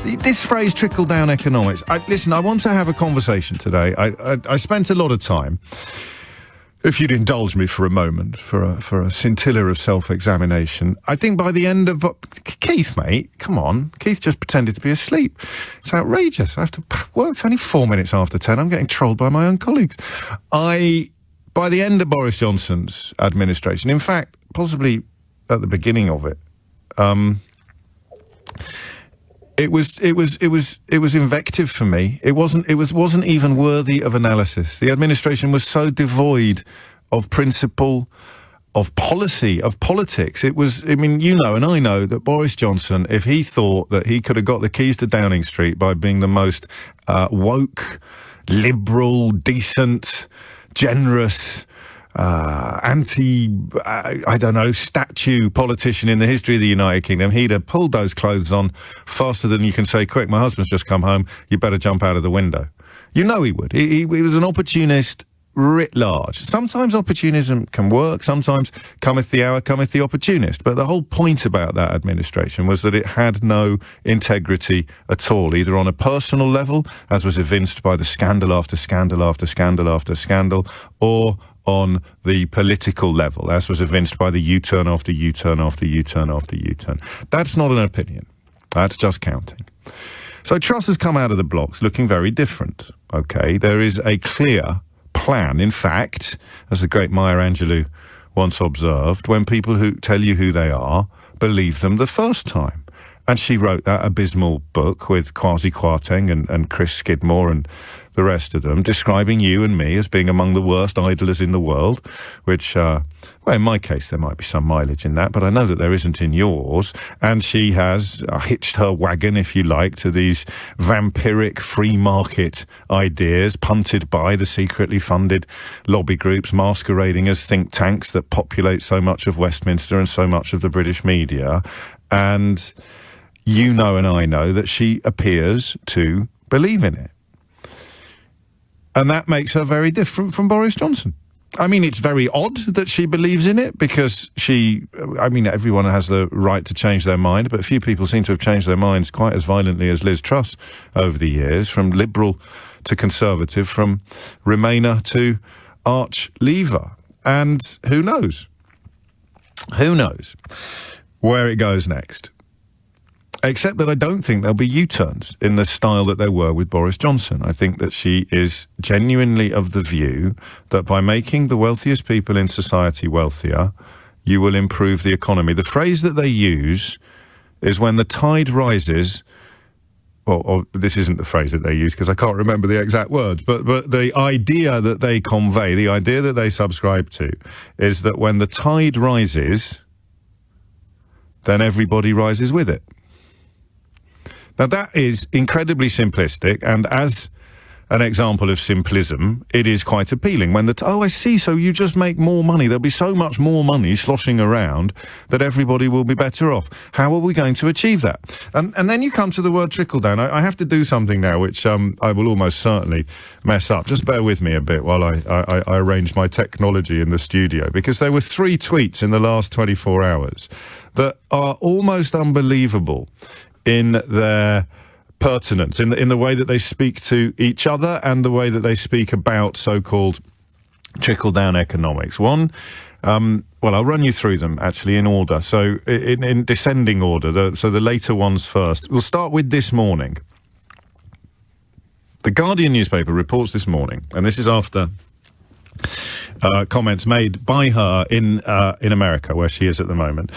This phrase, trickle-down economics. Listen, I want to have a conversation today. I spent a lot of time, if you'd indulge me for a moment, for a scintilla of self-examination. I think by the end of... Keith, mate, come on. Keith just pretended to be asleep. It's outrageous. I have to... Well, it's only 4 minutes after 10. I'm getting trolled by my own colleagues. By the end of Boris Johnson's administration, in fact, possibly at the beginning of it, it was invective for me. It wasn't even worthy of analysis. The administration was so devoid of principle, of policy, of politics. It was, I mean, you know, and I know that Boris Johnson, if he thought that he could have got the keys to Downing Street by being the most woke, liberal, decent, generous, statue politician in the history of the United Kingdom, he'd have pulled those clothes on faster than you can say, quick, my husband's just come home, you better jump out of the window. You know he would. He was an opportunist writ large. Sometimes opportunism can work, sometimes cometh the hour, cometh the opportunist. But the whole point about that administration was that it had no integrity at all, either on a personal level, as was evinced by the scandal after scandal after scandal after scandal, or on the political level, as was evinced by the U-turn after U-turn after U-turn after U-turn. That's not an opinion. That's just counting. So Truss has come out of the blocks looking very different, okay? There is a clear plan. In fact, as the great Maya Angelou once observed, when people who tell you who they are, believe them the first time. And she wrote that abysmal book with Kwasi Kwarteng and Chris Skidmore and the rest of them, describing you and me as being among the worst idlers in the world, which, well, in my case, there might be some mileage in that, but I know that there isn't in yours. And she has hitched her wagon, if you like, to these vampiric free market ideas punted by the secretly funded lobby groups masquerading as think tanks that populate so much of Westminster and so much of the British media. And you know and I know that she appears to believe in it. And that makes her very different from Boris Johnson. I mean, it's very odd that she believes in it because everyone has the right to change their mind, but few people seem to have changed their minds quite as violently as Liz Truss over the years, from liberal to conservative, from Remainer to arch leaver. And who knows? Who knows where it goes next? Except that I don't think there'll be U-turns in the style that there were with Boris Johnson. I think that she is genuinely of the view that by making the wealthiest people in society wealthier, you will improve the economy. The phrase that they use is when the tide rises, or this isn't the phrase that they use because I can't remember the exact words, but the idea that they convey, the idea that they subscribe to, is that when the tide rises, then everybody rises with it. Now, that is incredibly simplistic, and as an example of simplism, it is quite appealing. When I see, so you just make more money. There'll be so much more money sloshing around that everybody will be better off. How are we going to achieve that? And then you come to the word trickle-down. I have to do something now, which I will almost certainly mess up. Just bear with me a bit while I arrange my technology in the studio, because there were 3 tweets in the last 24 hours that are almost unbelievable in their pertinence, in the way that they speak to each other and the way that they speak about so-called trickle-down economics. One, well, I'll run you through them, actually, in order. So, in descending order, so the later ones first. We'll start with this morning. The Guardian newspaper reports this morning, and this is after comments made by her in America, where she is at the moment.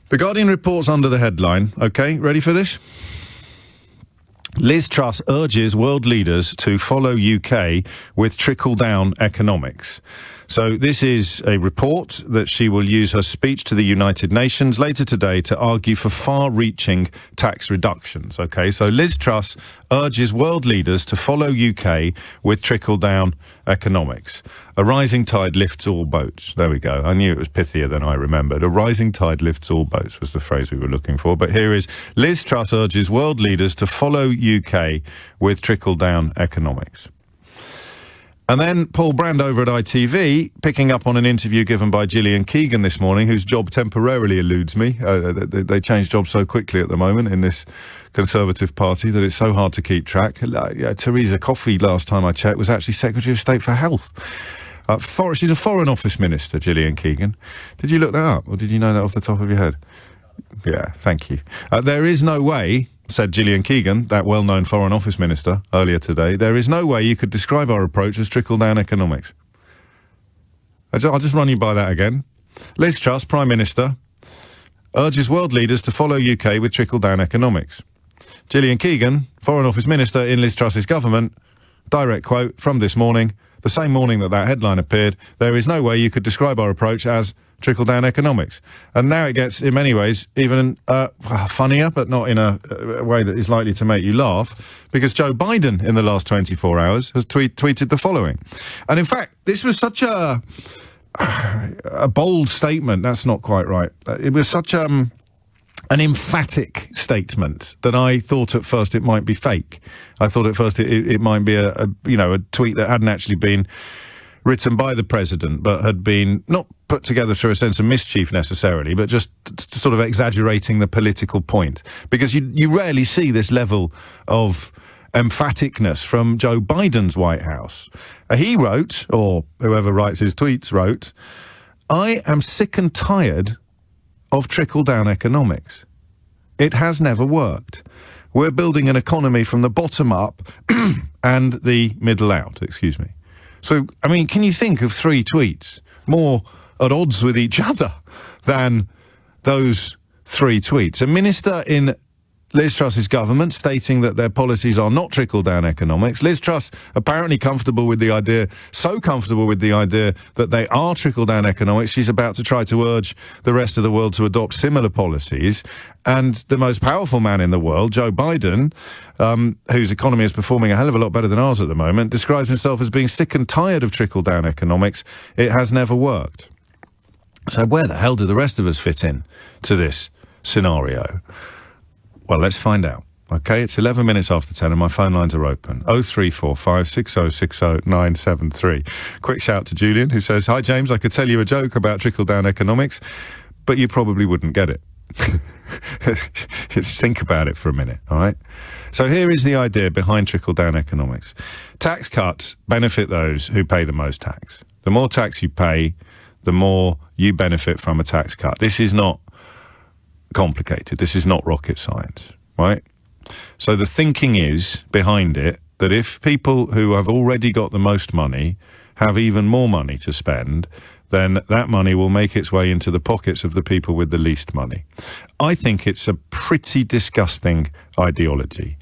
The Guardian reports under the headline, okay, ready for this? Liz Truss urges world leaders to follow UK with trickle-down economics. So this is a report that she will use her speech to the United Nations later today to argue for far-reaching tax reductions. Okay, so Liz Truss urges world leaders to follow UK with trickle-down economics. A rising tide lifts all boats. There we go. I knew it was pithier than I remembered. A rising tide lifts all boats was the phrase we were looking for. But here is Liz Truss urges world leaders to follow UK with trickle-down economics. And then Paul Brand over at ITV, picking up on an interview given by Gillian Keegan this morning, whose job temporarily eludes me. They change jobs so quickly at the moment in this Conservative Party that it's so hard to keep track. Theresa Coffey, last time I checked, was actually Secretary of State for Health. She's a Foreign Office Minister, Gillian Keegan. Did you look that up, or did you know that off the top of your head? Yeah, thank you. There is no way, said Gillian Keegan, that well-known Foreign Office Minister, earlier today, there is no way you could describe our approach as trickle-down economics. I'll just run you by that again. Liz Truss, Prime Minister, urges world leaders to follow UK with trickle-down economics. Gillian Keegan, Foreign Office Minister in Liz Truss's government, direct quote from this morning, the same morning that headline appeared, there is no way you could describe our approach as trickle-down economics. And now it gets, in many ways, even funnier, but not in a way that is likely to make you laugh, because Joe Biden, in the last 24 hours, has tweeted the following. And in fact, this was such a bold statement. That's not quite right. It was such an emphatic statement that I thought at first it might be fake. I thought at first it might be a tweet that hadn't actually been written by the president, but had been not put together through a sense of mischief necessarily, but just sort of exaggerating the political point. Because you rarely see this level of emphaticness from Joe Biden's White House. He wrote, or whoever writes his tweets wrote, I am sick and tired of trickle-down economics. It has never worked. We're building an economy from the bottom up and the middle out, excuse me. So, I mean, can you think of three tweets more at odds with each other than those three tweets? A minister in Liz Truss's government stating that their policies are not trickle-down economics. Liz Truss apparently comfortable with the idea, so comfortable with the idea that they are trickle-down economics, she's about to try to urge the rest of the world to adopt similar policies. And the most powerful man in the world, Joe Biden, whose economy is performing a hell of a lot better than ours at the moment, describes himself as being sick and tired of trickle-down economics. It has never worked. So where the hell do the rest of us fit in to this scenario? Well, let's find out. Okay, it's 11 minutes after 10 and my phone lines are open. 0345 6060 973. Quick shout to Julian, who says, hi, James, I could tell you a joke about trickle-down economics, but you probably wouldn't get it. Just think about it for a minute, all right? So here is the idea behind trickle-down economics. Tax cuts benefit those who pay the most tax. The more tax you pay, the more you benefit from a tax cut. This is not complicated. This is not rocket science, right? So the thinking is behind it that if people who have already got the most money have even more money to spend, then that money will make its way into the pockets of the people with the least money. I think it's a pretty disgusting ideology.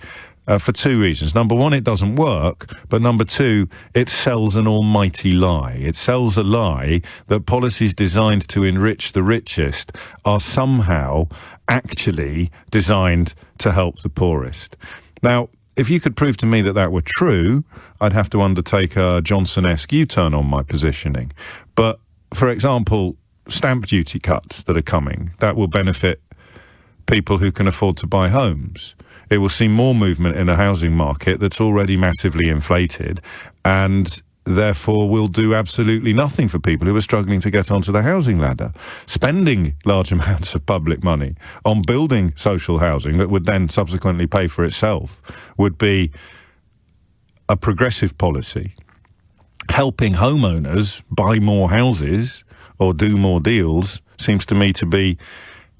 For two reasons. Number one, it doesn't work, but number two, it sells an almighty lie. It sells a lie that policies designed to enrich the richest are somehow actually designed to help the poorest. Now, if you could prove to me that that were true, I'd have to undertake a Johnson-esque U-turn on my positioning. But, for example, stamp duty cuts that are coming, that will benefit people who can afford to buy homes. It will see more movement in a housing market that's already massively inflated and therefore will do absolutely nothing for people who are struggling to get onto the housing ladder. Spending large amounts of public money on building social housing that would then subsequently pay for itself would be a progressive policy. Helping homeowners buy more houses or do more deals seems to me to be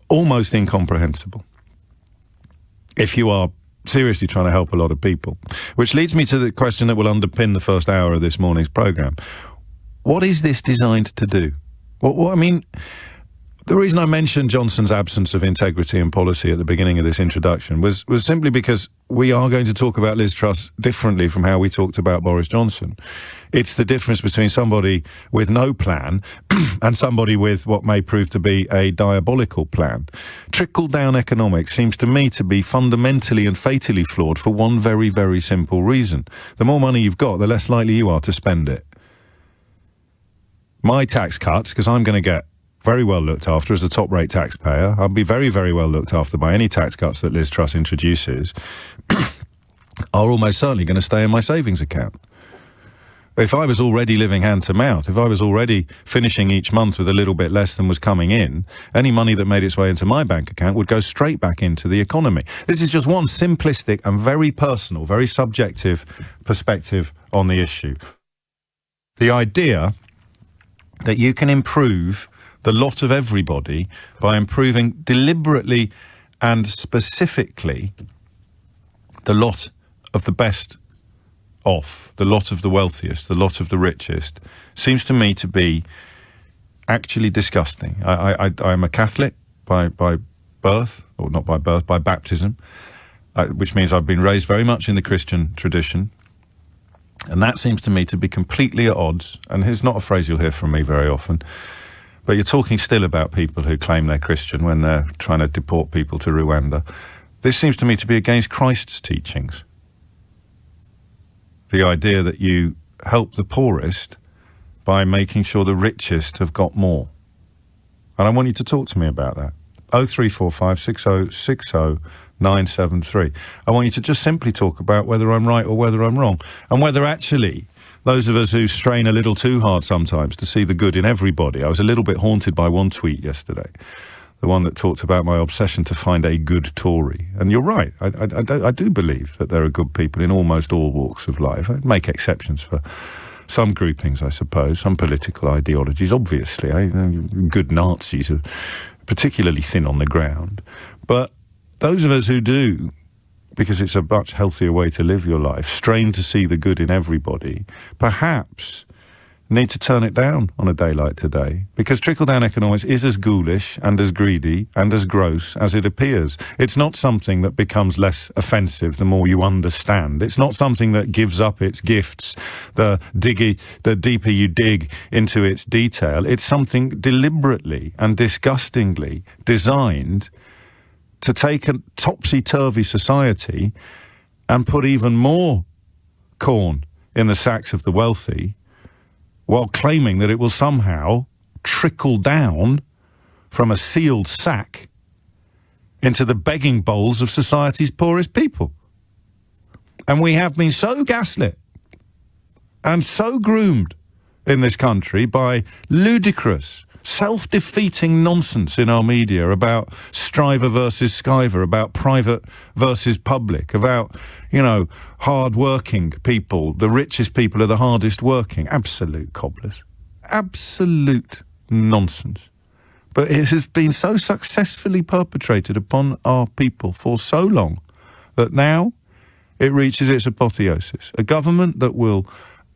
almost incomprehensible if you are seriously trying to help a lot of people. Which leads me to the question that will underpin the first hour of this morning's programme. What is this designed to do? What I mean, the reason I mentioned Johnson's absence of integrity and policy at the beginning of this introduction was simply because we are going to talk about Liz Truss differently from how we talked about Boris Johnson. It's the difference between somebody with no plan and somebody with what may prove to be a diabolical plan. Trickle-down economics seems to me to be fundamentally and fatally flawed for one very, very simple reason. The more money you've got, the less likely you are to spend it. My tax cuts, because I'm going to get very well looked after as a top-rate taxpayer. I'll be very, very well looked after by any tax cuts that Liz Truss introduces, are almost certainly going to stay in my savings account. If I was already living hand to mouth, if I was already finishing each month with a little bit less than was coming in, any money that made its way into my bank account would go straight back into the economy. This is just one simplistic and very personal, very subjective perspective on the issue. The idea that you can improve the lot of everybody by improving deliberately and specifically the lot of the best off, the lot of the wealthiest, the lot of the richest, seems to me to be actually disgusting. I'm a Catholic by birth, or not by birth, by baptism, which means I've been raised very much in the Christian tradition. And that seems to me to be completely at odds. And here's not a phrase you'll hear from me very often. But you're talking still about people who claim they're Christian when they're trying to deport people to Rwanda. This seems to me to be against Christ's teachings. The idea that you help the poorest by making sure the richest have got more. And I want you to talk to me about that. 0345 6060 973. I want you to just simply talk about whether I'm right or whether I'm wrong. And whether actually those of us who strain a little too hard sometimes to see the good in everybody. I was a little bit haunted by one tweet yesterday. The one that talked about my obsession to find a good Tory. And you're right, I do believe that there are good people in almost all walks of life. I'd make exceptions for some groupings, I suppose, some political ideologies. Obviously, good Nazis are particularly thin on the ground. But those of us who do, because it's a much healthier way to live your life, strain to see the good in everybody, perhaps need to turn it down on a day like today, because trickle-down economics is as ghoulish and as greedy and as gross as it appears. It's not something that becomes less offensive the more you understand. It's not something that gives up its gifts the deeper you dig into its detail. It's something deliberately and disgustingly designed to take a topsy-turvy society and put even more corn in the sacks of the wealthy, while claiming that it will somehow trickle down from a sealed sack into the begging bowls of society's poorest people. And we have been so gaslit and so groomed in this country by ludicrous, self-defeating nonsense in our media about striver versus skiver, about private versus public, about, hard-working people. The richest people are the hardest working. Absolute cobblers. Absolute nonsense. But it has been so successfully perpetrated upon our people for so long that now it reaches its apotheosis. A government that will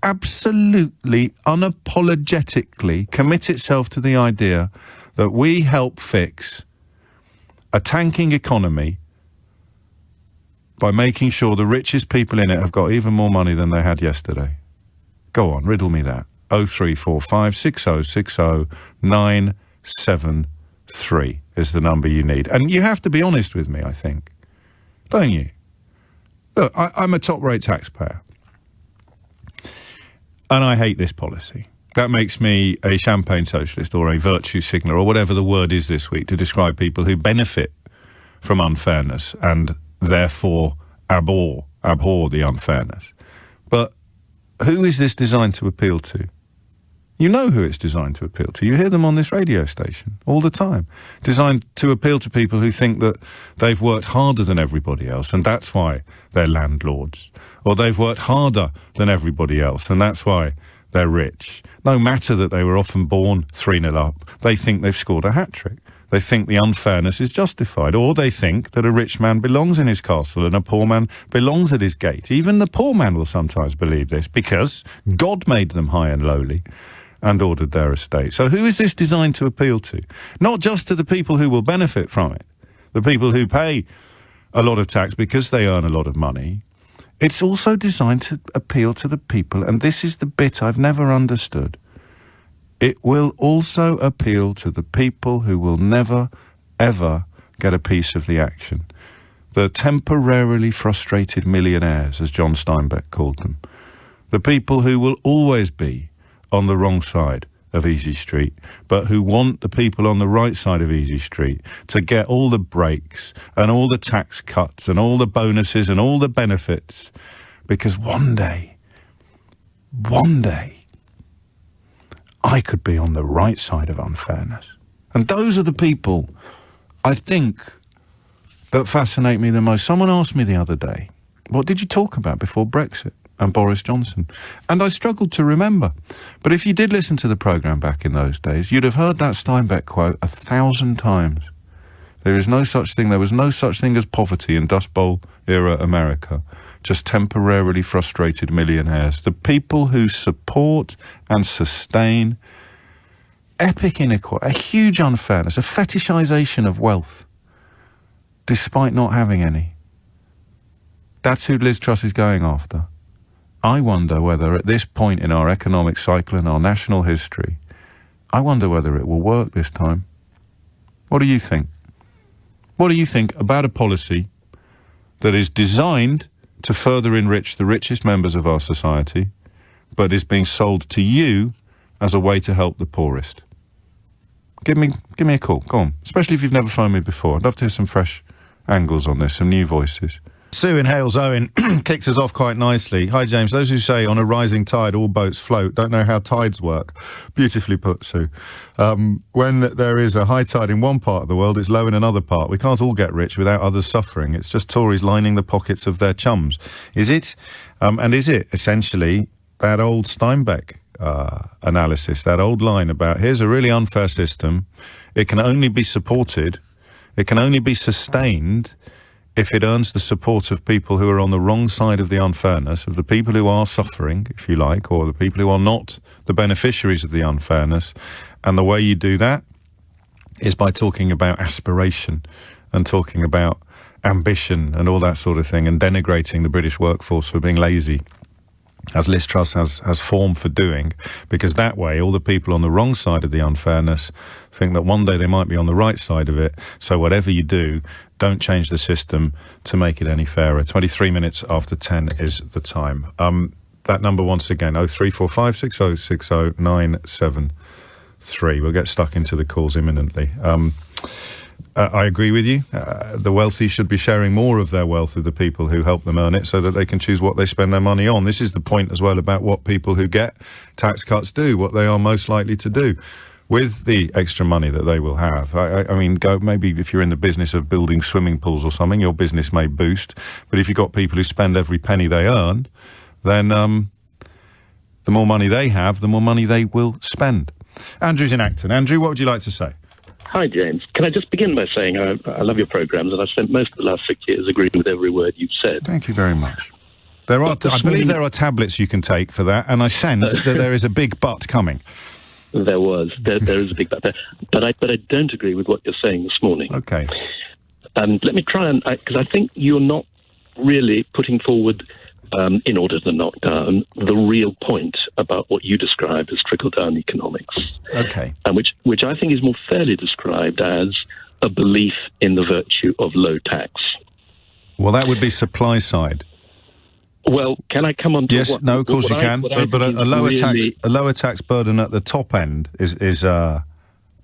absolutely, unapologetically commit itself to the idea that we help fix a tanking economy by making sure the richest people in it have got even more money than they had yesterday. Go on, riddle me that. 0345 6060 973 is the number you need. And you have to be honest with me, I think. Don't you? Look, I'm a top-rate taxpayer. And I hate this policy. That makes me a champagne socialist or a virtue signaller or whatever the word is this week to describe people who benefit from unfairness and therefore abhor the unfairness. But who is this designed to appeal to? You know who it's designed to appeal to. You hear them on this radio station all the time. Designed to appeal to people who think that they've worked harder than everybody else and that's why they're landlords. Or they've worked harder than everybody else and that's why they're rich. No matter that they were often born 3-0 up, they think they've scored a hat-trick. They think the unfairness is justified. Or they think that a rich man belongs in his castle and a poor man belongs at his gate. Even the poor man will sometimes believe this because God made them high and lowly and ordered their estate. So who is this designed to appeal to? Not just to the people who will benefit from it, the people who pay a lot of tax because they earn a lot of money. It's also designed to appeal to the people, and this is the bit I've never understood. It will also appeal to the people who will never, ever get a piece of the action. The temporarily frustrated millionaires, as John Steinbeck called them. The people who will always be on the wrong side of Easy Street, but who want the people on the right side of Easy Street to get all the breaks and all the tax cuts and all the bonuses and all the benefits, because one day one day I could be on the right side of unfairness. And those are the people, I think, that fascinate me the most. Someone asked me the other day, what did you talk about before Brexit and Boris Johnson? And I struggled to remember. But if you did listen to the programme back in those days, you'd have heard that Steinbeck quote 1,000 times. There was no such thing as poverty in Dust Bowl era America, just temporarily frustrated millionaires. The people who support and sustain epic inequality, a huge unfairness, a fetishization of wealth, despite not having any. That's who Liz Truss is going after. I wonder whether at this point in our economic cycle and our national history, I wonder whether it will work this time. What do you think? What do you think about a policy that is designed to further enrich the richest members of our society, but is being sold to you as a way to help the poorest? Give me a call. Go on. Especially if you've never phoned me before. I'd love to hear some fresh angles on this, some new voices. Sue in Hales Owen kicks us off quite nicely. Hi, James. Those who say on a rising tide all boats float don't know how tides work. Beautifully put, Sue. When there is a high tide in one part of the world, it's low in another part. We can't all get rich without others suffering. It's just Tories lining the pockets of their chums. Is it? And is it essentially that old Steinbeck analysis, that old line about here's a really unfair system. It can only be supported. It can only be sustained if it earns the support of people who are on the wrong side of the unfairness, of the people who are suffering, if you like, or the people who are not the beneficiaries of the unfairness. And the way you do that is by talking about aspiration and talking about ambition and all that sort of thing, and denigrating the British workforce for being lazy, as Liz Truss has form for doing, because that way all the people on the wrong side of the unfairness think that one day they might be on the right side of it. So whatever you do, don't change the system to make it any fairer. 23 minutes after 10 is the time. That number once again, 0345 60 60 973. We'll get stuck into the calls imminently. I agree with you. The wealthy should be sharing more of their wealth with the people who help them earn it so that they can choose what they spend their money on. This is the point as well about what people who get tax cuts do, what they are most likely to do with the extra money that they will have. I mean, maybe if you're in the business of building swimming pools or something, your business may boost. But if you've got people who spend every penny they earn, then the more money they have, the more money they will spend. Andrew's in Acton. Andrew, what would you like to say? Hi, James. Can I just begin by saying I love your programmes, and I've spent most of the last 6 years agreeing with every word you've said. Thank you very much. I believe there are tablets you can take for that, and I sense that there is a big but coming. There is a big but there. But I don't agree with what you're saying this morning. Okay. And let me try and... Because I think you're not really putting forward, in order to knock down, the real point about what you described as trickle-down economics. Okay. And which I think is more fairly described as a belief in the virtue of low tax. Well, that would be supply side. Well, can I come on to yes, no, of course you can. But a lower tax burden at the top end is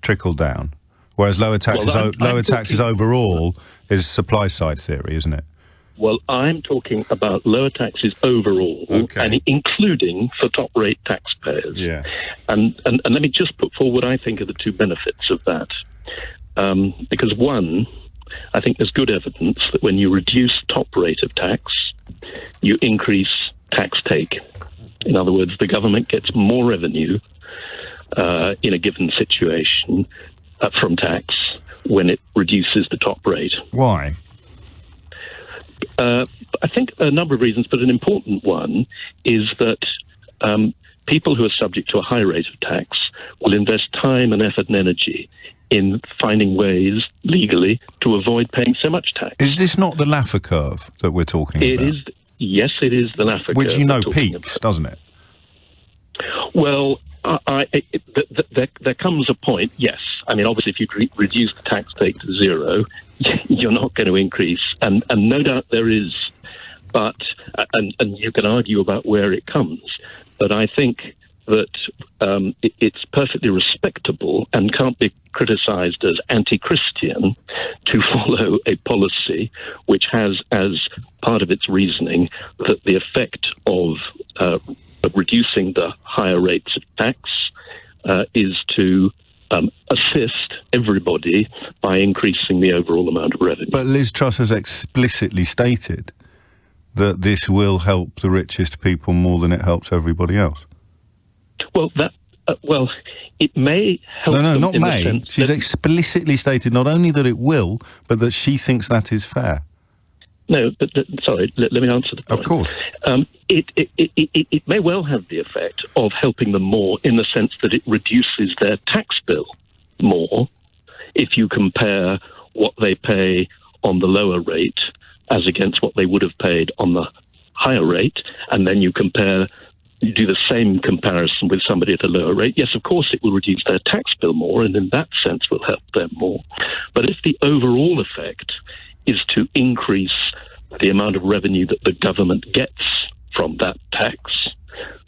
trickle down, whereas lower taxes overall is supply side theory, isn't it? Well, I'm talking about lower taxes overall, and including for top-rate taxpayers. Yeah. And let me just put forward what I think are the two benefits of that. Because one, I think there's good evidence that when you reduce top rate of tax, you increase tax take. In other words, the government gets more revenue in a given situation from tax when it reduces the top rate. Why? I think a number of reasons, but an important one is that people who are subject to a high rate of tax will invest time and effort and energy in finding ways legally to avoid paying so much tax. Is this not the Laffer curve that we're talking about? Yes, it is the Laffer curve. Which peaks, doesn't it? Well, there comes a point, yes. I mean, obviously, if you reduce the tax take to zero, you're not going to increase. And no doubt there is, but and you can argue about where it comes. But I think that it's perfectly respectable and can't be criticised as anti-Christian to follow a policy which has as part of its reasoning that the effect of of reducing the higher rates of tax is to assist everybody by increasing the overall amount of revenue. But Liz Truss has explicitly stated that this will help the richest people more than it helps everybody else. Well, it may help. No, them not in the may. sense She's that- explicitly stated not only that it will, but that she thinks that is fair. No, but sorry, let me answer the point. Of course. It may well have the effect of helping them more in the sense that it reduces their tax bill more if you compare what they pay on the lower rate as against what they would have paid on the higher rate, and then you do the same comparison with somebody at a lower rate. Yes, of course, it will reduce their tax bill more, and in that sense will help them more. But if the overall effect is to increase the amount of revenue that the government gets from that tax,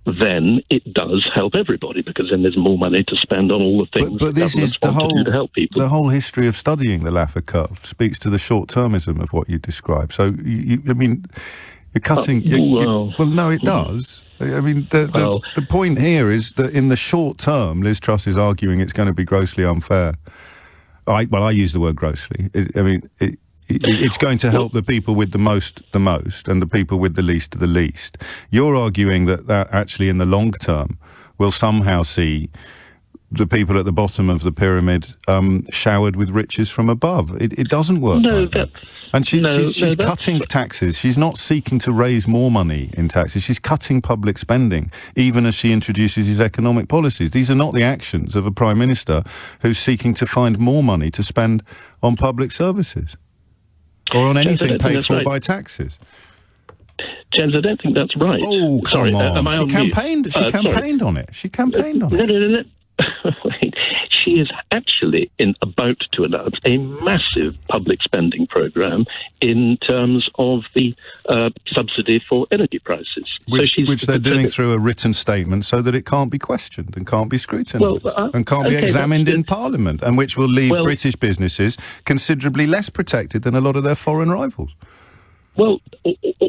then it does help everybody, because then there's more money to spend on all the things But this is governments want to do to help people. The whole history of studying the Laffer curve speaks to the short-termism of what you describe. So, I mean, you're cutting... well, no, it does. I mean, the point here is that in the short term, Liz Truss is arguing it's going to be grossly unfair. I use the word grossly. It's going to help the people with the most, and the people with the least. You're arguing that actually in the long term will somehow see the people at the bottom of the pyramid showered with riches from above. It doesn't work like that. And she's cutting taxes. She's not seeking to raise more money in taxes. She's cutting public spending, even as she introduces these economic policies. These are not the actions of a Prime Minister who's seeking to find more money to spend on public services. Or on anything paid for by taxes. James, I don't think that's right. Oh, come on. She campaigned on it. She campaigned on it. No. Wait. She is actually about to announce a massive public spending programme in terms of the subsidy for energy prices. Which they're doing through a written statement so that it can't be questioned and can't be scrutinised and can't be examined in Parliament, and which will leave British businesses considerably less protected than a lot of their foreign rivals. Well,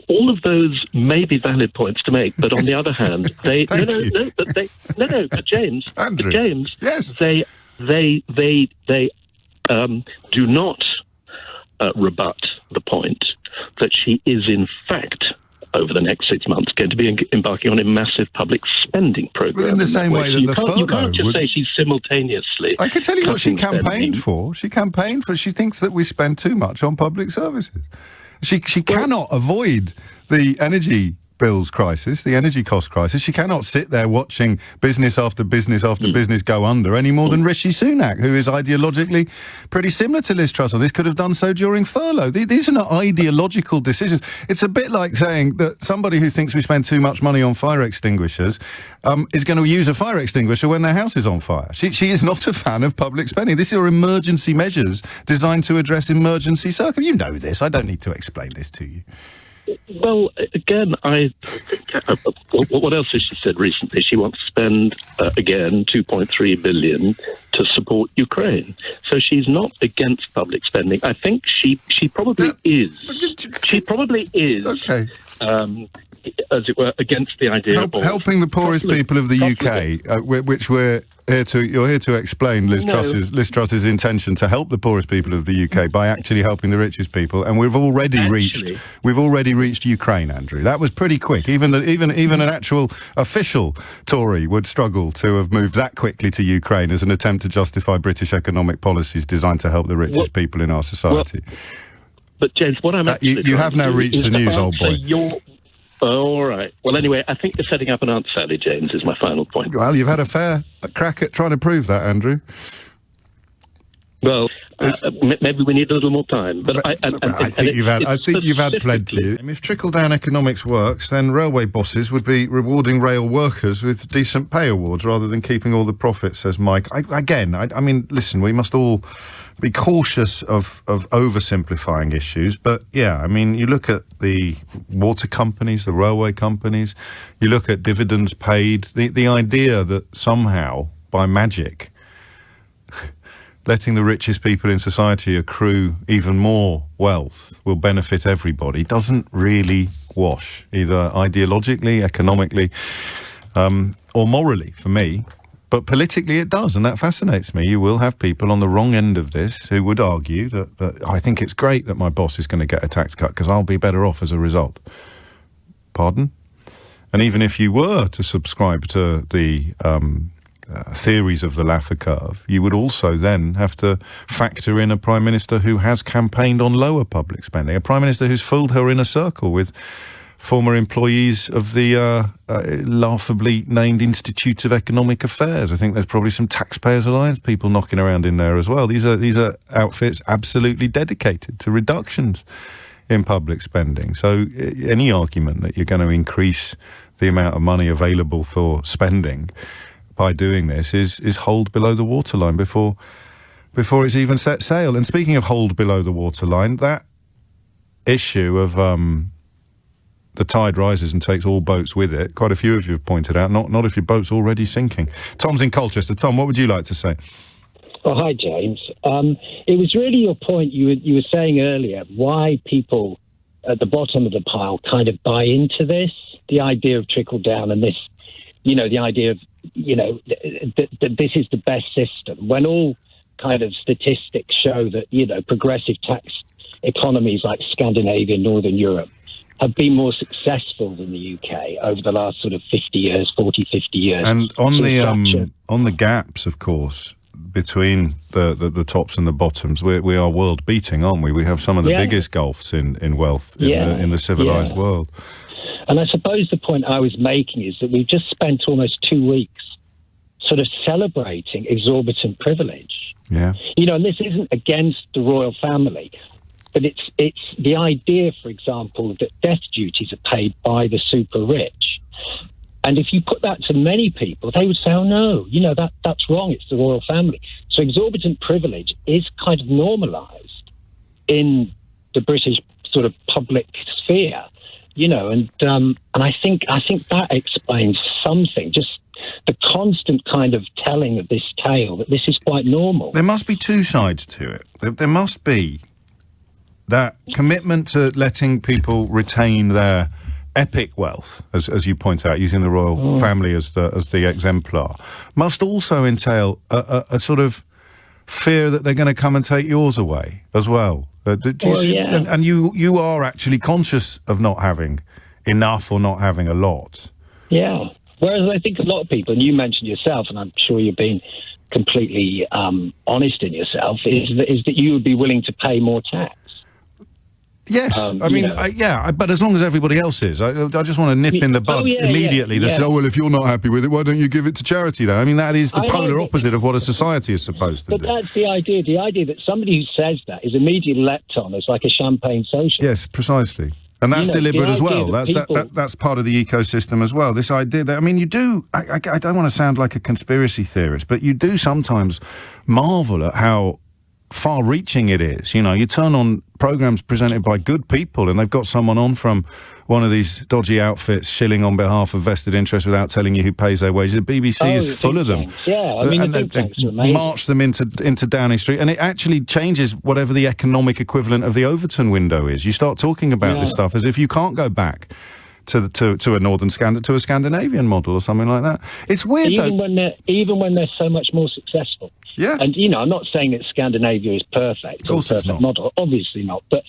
all of those may be valid points to make, but on the other hand, but James, Andrew, yes, they do not rebut the point that she is in fact, over the next 6 months, going to be embarking on a massive public spending programme. Well, in the same way that the furlough... You can't just say she's simultaneously... I can tell you what she campaigned for. She thinks that we spend too much on public services. She cannot avoid the energy bills crisis, the energy cost crisis. She cannot sit there watching business after business after business go under any more than Rishi Sunak, who is ideologically pretty similar to Liz Truss on this, could have done so during furlough. These are not ideological decisions. It's a bit like saying that somebody who thinks we spend too much money on fire extinguishers is going to use a fire extinguisher when their house is on fire. She is not a fan of public spending. These are emergency measures designed to address emergency circumstances. You know this. I don't need to explain this to you. Well, again, what else has she said recently? She wants to spend, again, 2.3 billion to support Ukraine. So she's not against public spending. I think she probably is. She probably is. Okay. As it were, against the idea of helping the poorest people of the UK, which you're here to explain Liz Truss's intention to help the poorest people of the UK by actually helping the richest people, and we've already reached Ukraine, Andrew. That was pretty quick. Even an actual official Tory would struggle to have moved that quickly to Ukraine as an attempt to justify British economic policies designed to help the richest people in our society. But James, what I'm actually you have now reached the news, old boy. All right. Well, anyway, I think you're setting up an Aunt Sally, James, is my final point. Well, you've had a fair crack at trying to prove that, Andrew. Well, maybe we need a little more time. But I think you've had plenty. If trickle-down economics works, then railway bosses would be rewarding rail workers with decent pay awards rather than keeping all the profits, says Mike. I mean, listen, we must all be cautious of oversimplifying issues. But, yeah, I mean, you look at the water companies, the railway companies, you look at dividends paid, the idea that somehow, by magic, letting the richest people in society accrue even more wealth will benefit everybody doesn't really wash, either ideologically, economically, or morally for me. But politically it does, and that fascinates me. You will have people on the wrong end of this who would argue that I think it's great that my boss is going to get a tax cut because I'll be better off as a result. Pardon? And even if you were to subscribe to the theories of the Laffer curve, you would also then have to factor in a Prime Minister who has campaigned on lower public spending, a Prime Minister who's filled her inner circle with former employees of the laughably named Institute of Economic Affairs. I think there's probably some Taxpayers Alliance people knocking around in there as well. These are outfits absolutely dedicated to reductions in public spending. So any argument that you're going to increase the amount of money available for spending by doing this is hold below the waterline before it's even set sail. And speaking of hold below the waterline, that issue of the tide rises and takes all boats with it. Quite a few of you have pointed out, not if your boat's already sinking. Tom's in Colchester. Tom, what would you like to say? Oh, hi, James. It was really your point you were saying earlier, why people at the bottom of the pile kind of buy into this, the idea of trickle-down and this, the idea of, that this is the best system, when all kind of statistics show that, progressive tax economies like Scandinavia, Northern Europe, have been more successful than the UK over the last sort of 50 years. And on the gaps, of course, between the tops and the bottoms, we are world beating, aren't we? We have some of the biggest gulfs in wealth in the civilized world. And I suppose the point I was making is that we've just spent almost 2 weeks sort of celebrating exorbitant privilege. Yeah. And this isn't against the royal family. But it's the idea, for example, that death duties are paid by the super rich. And if you put that to many people, they would say, oh, no, that's wrong. It's the royal family. So exorbitant privilege is kind of normalised in the British sort of public sphere, and I think that explains something, just the constant kind of telling of this tale that this is quite normal. There must be two sides to it. There must be that commitment to letting people retain their epic wealth, as you point out, using the royal family as the exemplar, must also entail a sort of fear that they're going to come and take yours away as well. And you are actually conscious of not having enough or not having a lot. Yeah. Whereas I think a lot of people, and you mentioned yourself, and I'm sure you've been completely honest in yourself, is that you would be willing to pay more tax. Yes, but as long as everybody else is. I just want to nip in the bud immediately to say, well, if you're not happy with it, why don't you give it to charity then? I mean, that is the polar opposite of what a society is supposed to do. But that's the idea that somebody who says that is immediately leapt on as like a champagne socialist. Yes, precisely. And that's deliberate as well. That's part of the ecosystem as well. This idea that, I mean, you do, I don't want to sound like a conspiracy theorist, but you do sometimes marvel at how far-reaching it is. You turn on programs presented by good people and they've got someone on from one of these dodgy outfits shilling on behalf of vested interest without telling you who pays their wages. The BBC is full of them. Yeah, I mean, the think tanks are amazing. March them into Downing Street, and it actually changes whatever the economic equivalent of the Overton window is. You start talking about this stuff as if you can't go back to a Scandinavian model or something like that. It's weird, even when they're so much more successful. Yeah. And, I'm not saying that Scandinavia is perfect. Of course it's not. Model. Obviously not. But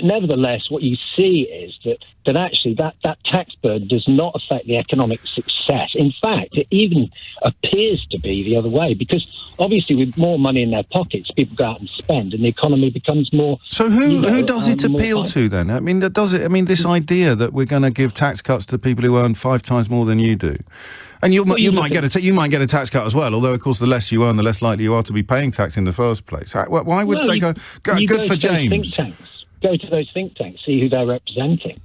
nevertheless, what you see is that actually that tax burden does not affect the economic success. In fact, it even appears to be the other way, because obviously with more money in their pockets, people go out and spend and the economy becomes more... So who does it appeal to then? I mean, this idea that we're going to give tax cuts to people who earn 5 times more than you do. And you might get a tax cut as well, although, of course, the less you earn, the less likely you are to be paying tax in the first place. Why would they go good for James? Go to those think tanks, see who they're representing.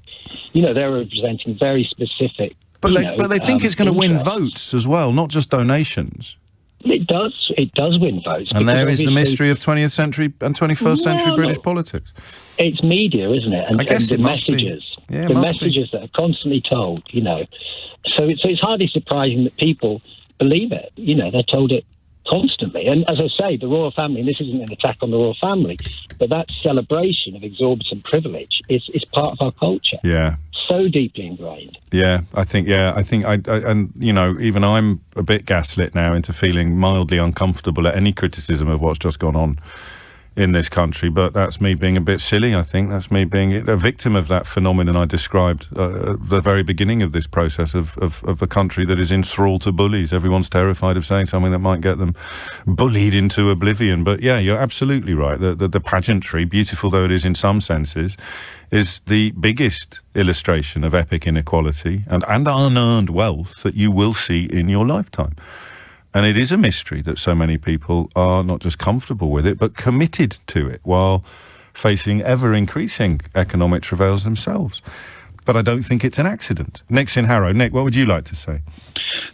They're representing very specific... But they think it's going to win votes as well, not just donations. It does win votes. And there is the mystery of 20th century and 21st century British politics. It's media, isn't it? And, I guess and the messages. Yeah, the messages that are constantly told, So it's hardly surprising that people believe it. They're told it constantly. And as I say, the royal family, and this isn't an attack on the royal family, but that celebration of exorbitant privilege is part of our culture. Yeah. so deeply ingrained. I think, and you know, even I'm a bit gaslit now into feeling mildly uncomfortable at any criticism of what's just gone on in this country, but that's me being a bit silly. I think that's me being a victim of that phenomenon I described at the very beginning of this process of a country that is in thrall to bullies. Everyone's terrified of saying something that might get them bullied into oblivion. But yeah, you're absolutely right. The pageantry, beautiful though it is in some senses, is the biggest illustration of epic inequality and unearned wealth that you will see in your lifetime. And it is a mystery that so many people are not just comfortable with it, but committed to it while facing ever-increasing economic travails themselves. But I don't think it's an accident. Nick's in Harrow. Nick, what would you like to say?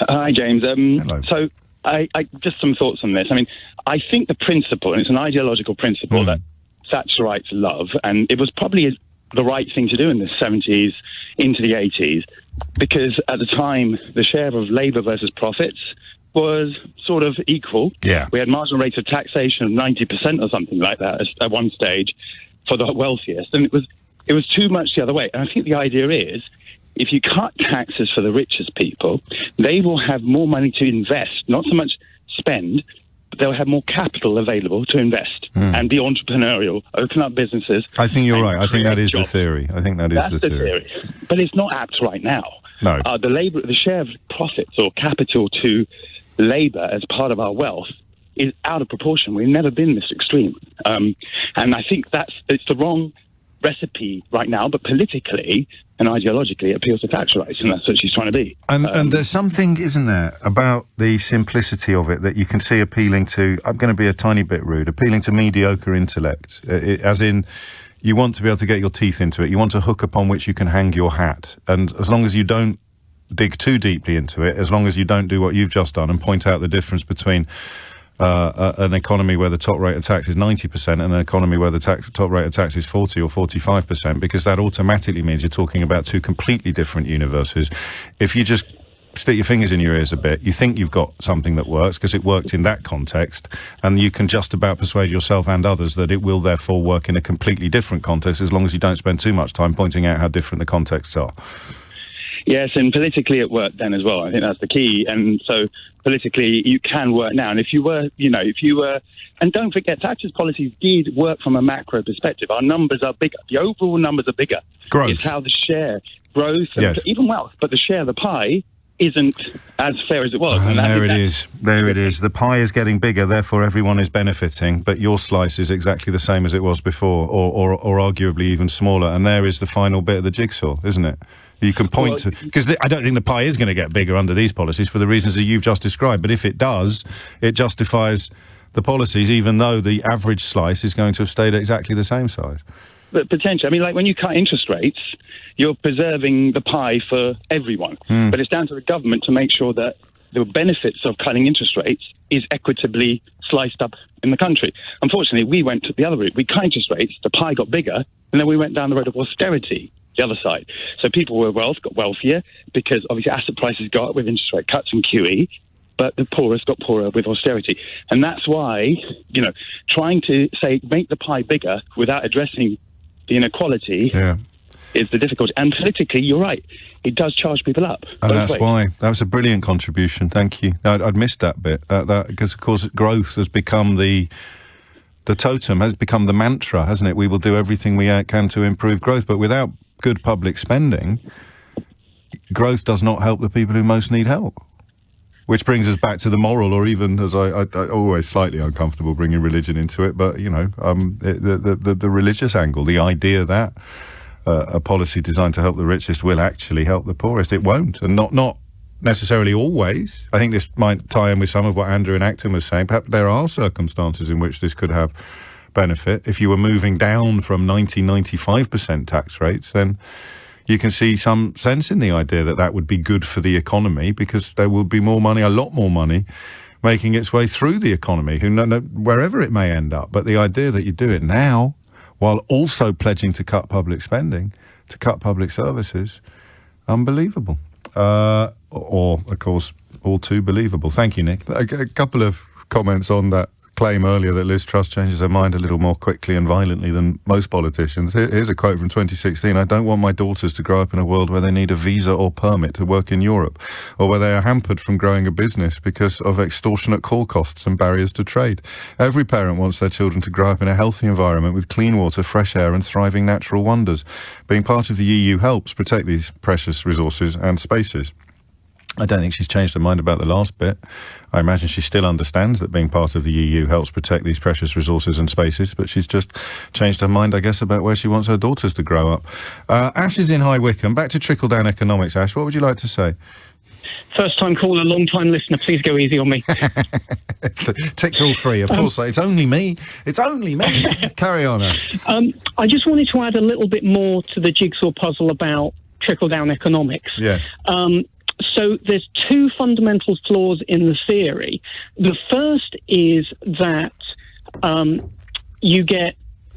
Hi, James. Hello. So I just some thoughts on this. I mean, I think the principle, and it's an ideological principle that Thatcherites love, and it was probably the right thing to do in the 70s into the 80s, because at the time, the share of labour versus profits was sort of equal. Yeah. We had marginal rates of taxation of 90% or something like that at one stage for the wealthiest, and it was too much the other way. And I think the idea is, if you cut taxes for the richest people, they will have more money to invest, not so much spend, but they'll have more capital available to invest and be entrepreneurial, open up businesses. I think you're right. I think that is the theory. I think that's the theory. But it's not apt right now. No. The share of profits or capital to labour as part of our wealth is out of proportion. We've never been this extreme. And I think it's the wrong recipe right now, but politically and ideologically it appeals to Thatcherites, and that's what she's trying to be. And there's something, isn't there, about the simplicity of it that you can see appealing to, I'm going to be a tiny bit rude, appealing to mediocre intellect, as in you want to be able to get your teeth into it, you want a hook upon which you can hang your hat, and as long as you don't dig too deeply into it, as long as you don't do what you've just done and point out the difference between an economy where the top rate of tax is 90% and an economy where the top rate of tax is 40 or 45%, because that automatically means you're talking about two completely different universes. If you just stick your fingers in your ears a bit, you think you've got something that works because it worked in that context, and you can just about persuade yourself and others that it will therefore work in a completely different context, as long as you don't spend too much time pointing out how different the contexts are. Yes, and politically it worked then as well. I think that's the key. And so politically you can work now. And if you were, and don't forget, Thatcher's policies did work from a macro perspective. Our numbers are bigger. The overall numbers are bigger. Growth. It's how the share, growth, and yes, even wealth, but the share of the pie isn't as fair as it was. And there it is. There it is. The pie is getting bigger, therefore everyone is benefiting, but your slice is exactly the same as it was before, or arguably even smaller. And there is the final bit of the jigsaw, isn't it? You can point to, because I don't think the pie is going to get bigger under these policies for the reasons that you've just described. But if it does, it justifies the policies, even though the average slice is going to have stayed exactly the same size. But potentially, I mean, like when you cut interest rates, you're preserving the pie for everyone. But it's down to the government to make sure that the benefits of cutting interest rates is equitably sliced up in the country. Unfortunately, we went the other route. We cut interest rates, the pie got bigger, and then we went down the road of austerity, the other side. So people with wealth got wealthier because obviously asset prices got up with interest rate cuts and QE, but the poorest got poorer with austerity. And that's why, trying to say make the pie bigger without addressing the inequality is the difficulty. And politically, you're right, it does charge people up. And that's why. That was a brilliant contribution. Thank you. I'd missed that bit. Because, of course, growth has become the totem, has become the mantra, hasn't it? We will do everything we can to improve growth. But without good public spending, growth does not help the people who most need help. Which brings us back to the moral, or even, as I always slightly uncomfortable bringing religion into it, but, the religious angle, the idea that a policy designed to help the richest will actually help the poorest. It won't, and not necessarily always. I think this might tie in with some of what Andrew in Acton was saying. Perhaps there are circumstances in which this could have benefit. If you were moving down from 95% tax rates, then you can see some sense in the idea that would be good for the economy, because there will be more money, a lot more money, making its way through the economy, wherever it may end up. But the idea that you do it now, while also pledging to cut public spending, to cut public services, unbelievable. Or, of course, all too believable. Thank you, Nick. A couple of comments on that claim earlier that Liz Truss changes her mind a little more quickly and violently than most politicians. Here's a quote from 2016. "I don't want my daughters to grow up in a world where they need a visa or permit to work in Europe, or where they are hampered from growing a business because of extortionate call costs and barriers to trade. Every parent wants their children to grow up in a healthy environment with clean water, fresh air and thriving natural wonders. Being part of the EU helps protect these precious resources and spaces." I don't think she's changed her mind about the last bit. I imagine she still understands that being part of the EU helps protect these precious resources and spaces, but she's just changed her mind, I guess, about where she wants her daughters to grow up. Ash is in High Wycombe. Back to trickle-down economics. Ash, what would you like to say? First time caller, long time listener. Please go easy on me. Ticked all three, of course. It's only me. It's only me. Carry on, Ash. I just wanted to add a little bit more to the jigsaw puzzle about trickle-down economics. Yeah. So there's two fundamental flaws in the theory. The first is that you get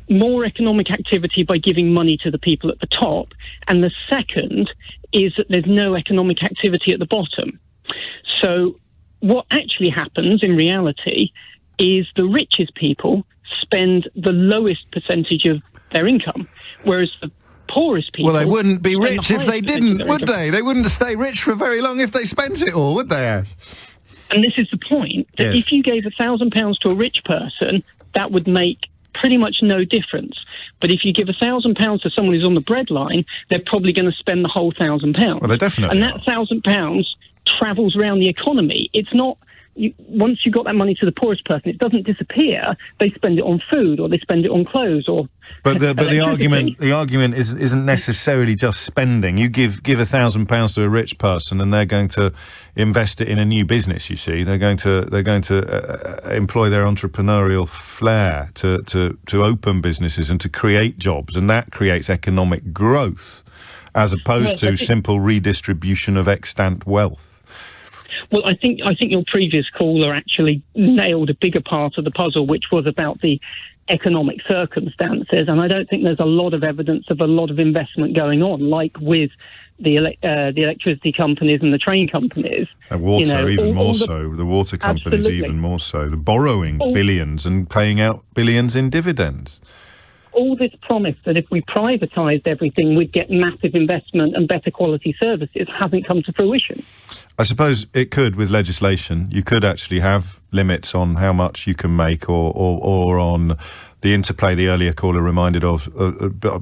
more economic activity by giving money to the people at the top, and the second is that there's no economic activity at the bottom. So what actually happens in reality is the richest people spend the lowest percentage of their income, whereas the poorest people... Well, they wouldn't be rich if they didn't, would income. they? They wouldn't stay rich for very long if they spent it all, would they, Ash? And this is the point, that Yes. if you gave £1,000 to a rich person, that would make pretty much no difference. But if you give £1,000 to someone who's on the breadline, they're probably going to spend the whole £1,000. Well, they definitely And that £1,000 travels around the economy. It's not... once you got that money to the poorest person, it doesn't disappear. They spend it on food, or they spend it on clothes, or But the electricity. argument isn't necessarily just spending. You give £1,000 to a rich person, and they're going to invest it in a new business. You see, they're going to employ their entrepreneurial flair to open businesses and to create jobs, and that creates economic growth, as opposed to simple redistribution of extant wealth. Well, I think your previous caller actually nailed a bigger part of the puzzle, which was about the economic circumstances. And I don't think there's a lot of evidence of a lot of investment going on, like with the electricity companies and the train companies. And water, even more the, so. The water companies, absolutely. even more so. The borrowing billions and paying out billions in dividends. All this promise that if we privatised everything, we'd get massive investment and better quality services hasn't come to fruition. I suppose it could with legislation. You could actually have limits on how much you can make, or on the interplay the earlier caller reminded of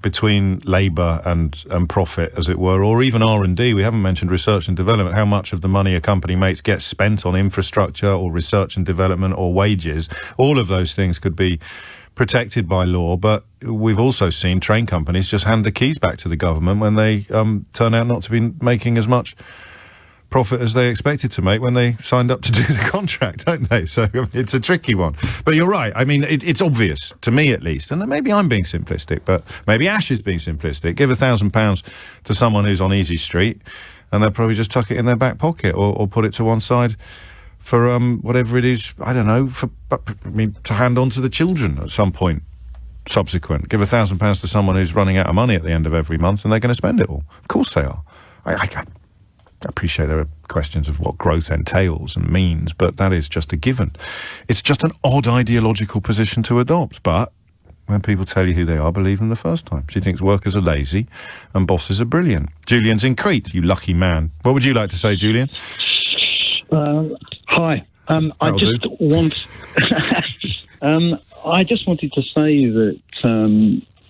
between labour and profit, as it were, or even R&D. We haven't mentioned research and development. How much of the money a company makes gets spent on infrastructure or research and development or wages. All of those things could be protected by law, but we've also seen train companies just hand the keys back to the government when they turn out not to be making as much profit as they expected to make when they signed up to do the contract, don't they? So it's a tricky one. But you're right. I mean, it's obvious, to me at least, and maybe I'm being simplistic, but maybe Ash is being simplistic. Give £1,000 to someone who's on Easy Street, and they'll probably just tuck it in their back pocket or put it to one side for whatever it is, I don't know, to hand on to the children at some point subsequent. Give £1,000 to someone who's running out of money at the end of every month, and they're going to spend it all. Of course they are. I appreciate there are questions of what growth entails and means, but that is just a given. It's just an odd ideological position to adopt, but when people tell you who they are, believe them the first time. She thinks workers are lazy and bosses are brilliant. Julian's in Crete, you lucky man. What would you like to say, Julian? Hi. I just wanted to say that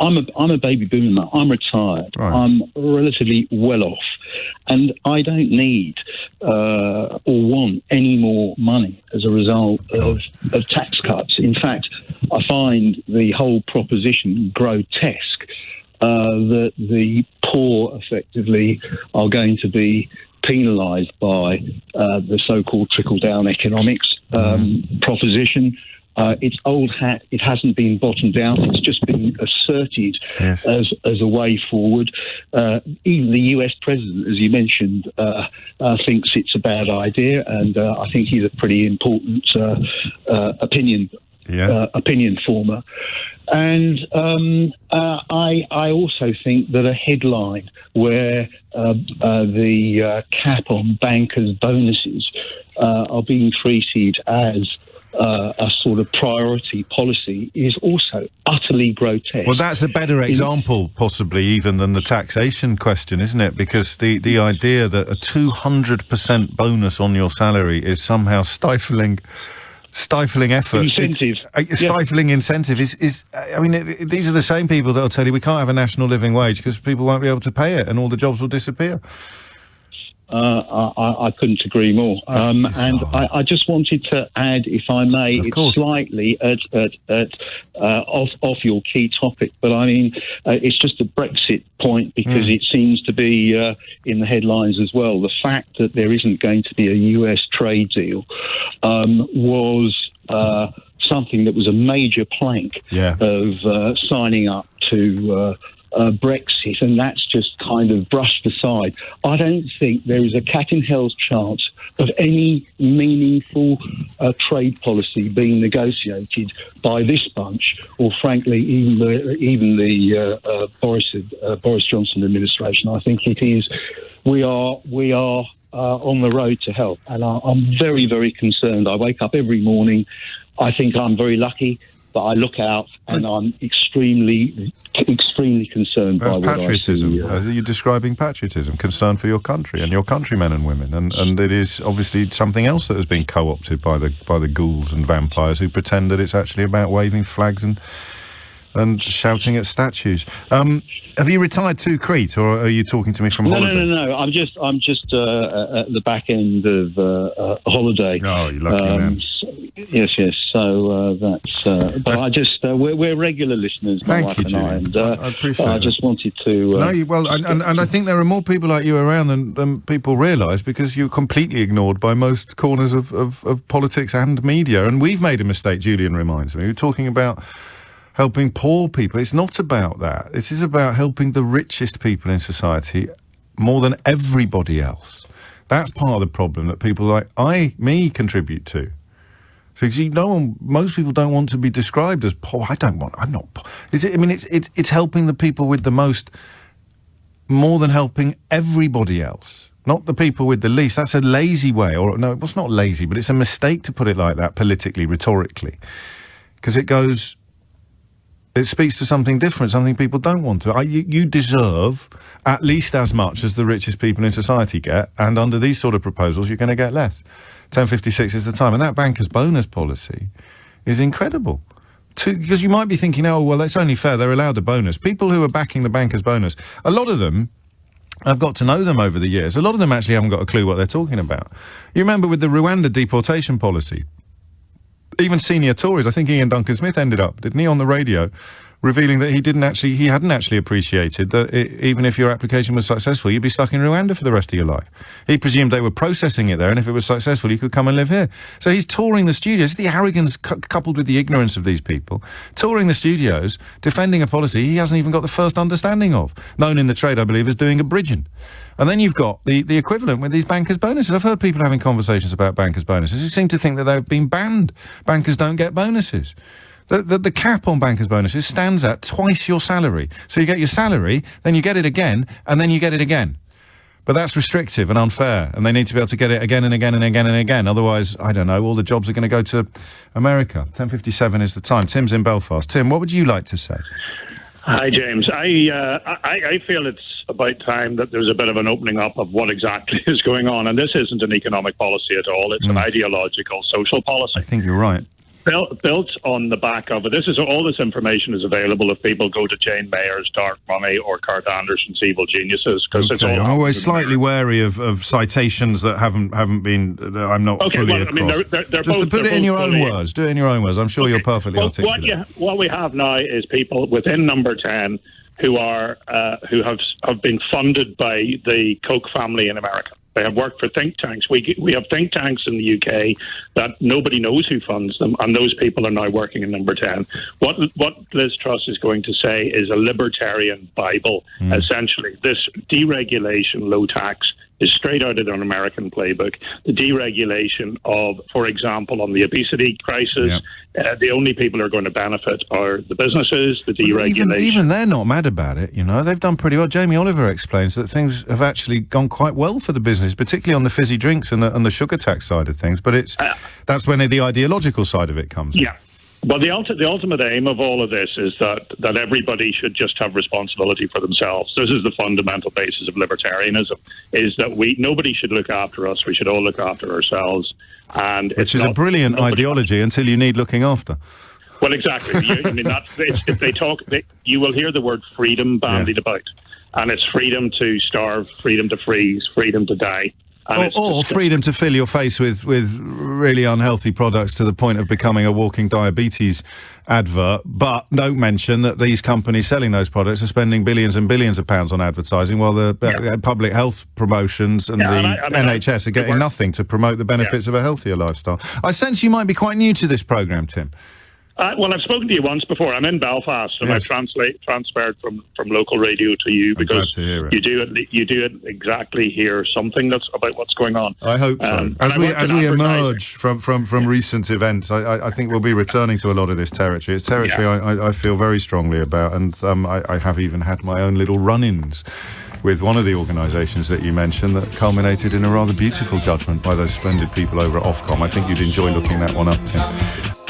I'm a baby boomer. I'm retired. Right. I'm relatively well off, and I don't need or want any more money as a result of tax cuts. In fact, I find the whole proposition grotesque, that the poor effectively are going to be penalised by the so-called trickle-down economics proposition. It's old hat. It hasn't been bottomed out. It's just been asserted as a way forward. Even the US president, as you mentioned, thinks it's a bad idea, and I think he's a pretty important opinion former. And I also think that a headline where the cap on bankers' bonuses are being treated as a sort of priority policy is also utterly grotesque. Well, that's a better example, possibly, even than the taxation question, isn't it? Because the idea that a 200% bonus on your salary is somehow stifling effort. Incentive. Stifling incentive is I mean, these are the same people that'll tell you we can't have a national living wage because people won't be able to pay it and all the jobs will disappear. I couldn't agree more. And I just wanted to add, if I may, it's slightly off your key topic, but I mean, it's just a Brexit point because it seems to be in the headlines as well. The fact that there isn't going to be a US trade deal was something that was a major plank of signing up to Brexit, and that's just kind of brushed aside. I don't think there is a cat in hell's chance of any meaningful trade policy being negotiated by this bunch, or frankly, even the Boris Johnson administration. I think it is. We are on the road to hell, and I'm very, very concerned. I wake up every morning. I think I'm very lucky, but I look out and I'm extremely concerned by what patriotism. I see. You're describing patriotism, concern for your country and your countrymen and women, and it is obviously something else that has been co-opted by the ghouls and vampires who pretend that it's actually about waving flags and shouting at statues. Have you retired to Crete, or are you talking to me from holiday? No. I'm just at the back end of a holiday. Oh, you lucky man. Yes. So that's. But I just we're regular listeners. Thank you, Julian. I appreciate it. I just wanted to. And I think there are more people like you around than people realise, because you're completely ignored by most corners of politics and media. And we've made a mistake. Julian reminds me. We're talking about helping poor people. It's not about that. This is about helping the richest people in society more than everybody else. That's part of the problem that people like me contribute to. So, you see, most people don't want to be described as poor. I'm not poor. It's helping the people with the most more than helping everybody else. Not the people with the least. That's a lazy way, it's not lazy, but it's a mistake to put it like that politically, rhetorically. Because it speaks to something different, something people don't want to. You deserve at least as much as the richest people in society get, and under these sort of proposals, you're going to get less. 10:56 is the time, and that banker's bonus policy is incredible. Because you might be thinking, oh, well, that's only fair, they're allowed a bonus. People who are backing the banker's bonus, a lot of them, I've got to know them over the years, a lot of them actually haven't got a clue what they're talking about. You remember with the Rwanda deportation policy, even senior Tories, I think Ian Duncan Smith ended up, didn't he, on the radio, revealing that he hadn't actually appreciated that even if your application was successful, you'd be stuck in Rwanda for the rest of your life. He presumed they were processing it there, and if it was successful, you could come and live here. So he's touring the studios, the arrogance coupled with the ignorance of these people, touring the studios, defending a policy he hasn't even got the first understanding of, known in the trade, I believe, as doing a bridging. And then you've got the equivalent with these bankers' bonuses. I've heard people having conversations about bankers' bonuses who seem to think that they've been banned. Bankers don't get bonuses. The cap on bankers' bonuses stands at twice your salary. So you get your salary, then you get it again, and then you get it again. But that's restrictive and unfair, and they need to be able to get it again and again and again and again. Otherwise, I don't know, all the jobs are going to go to America. 10:57 is the time. Tim's in Belfast. Tim, what would you like to say? Hi, James. I feel it's about time that there's a bit of an opening up of what exactly is going on. And this isn't an economic policy at all. It's an ideological social policy. I think you're right. Built on the back of it. All this information is available if people go to Jane Mayer's Dark Money or Kurt Anderson's Evil Geniuses. Okay. I'm always slightly wary of citations that haven't been. That I'm not fully across. I mean, they're just to put it in your own words. Do it in your own words. I'm sure you're perfectly articulate. What we have now is people within Number 10 who have been funded by the Koch family in America. They have worked for think tanks. We have think tanks in the UK that nobody knows who funds them, and those people are now working in Number 10. What Liz Truss is going to say is a libertarian Bible, essentially. This deregulation, low tax, is straight out of an American playbook. The deregulation of, for example, on the obesity crisis, the only people who are going to benefit are the businesses, the deregulation. Even they're not mad about it, you know. They've done pretty well. Jamie Oliver explains that things have actually gone quite well for the business, particularly on the fizzy drinks and the sugar tax side of things. But that's when the ideological side of it comes in. Yeah. Well, the ultimate aim of all of this is that everybody should just have responsibility for themselves. This is the fundamental basis of libertarianism, is that nobody should look after us. We should all look after ourselves. Which is a brilliant ideology until you need looking after. Well, exactly. If they talk, you will hear the word freedom bandied about. And it's freedom to starve, freedom to freeze, freedom to die. Or freedom to fill your face with really unhealthy products to the point of becoming a walking diabetes advert. But don't mention that these companies selling those products are spending billions and billions of pounds on advertising, while the public health promotions and NHS are getting nothing to promote the benefits of a healthier lifestyle. I sense you might be quite new to this programme, Tim. Well, I've spoken to you once before. I'm in Belfast, and I transferred from local radio to you because you do exactly hear something that's about what's going on. I hope so. As we emerge from recent events, I think we'll be returning to a lot of this territory. It's territory I feel very strongly about, and I have even had my own little run-ins with one of the organisations that you mentioned that culminated in a rather beautiful judgment by those splendid people over at Ofcom. I think you'd enjoy looking that one up, Tim.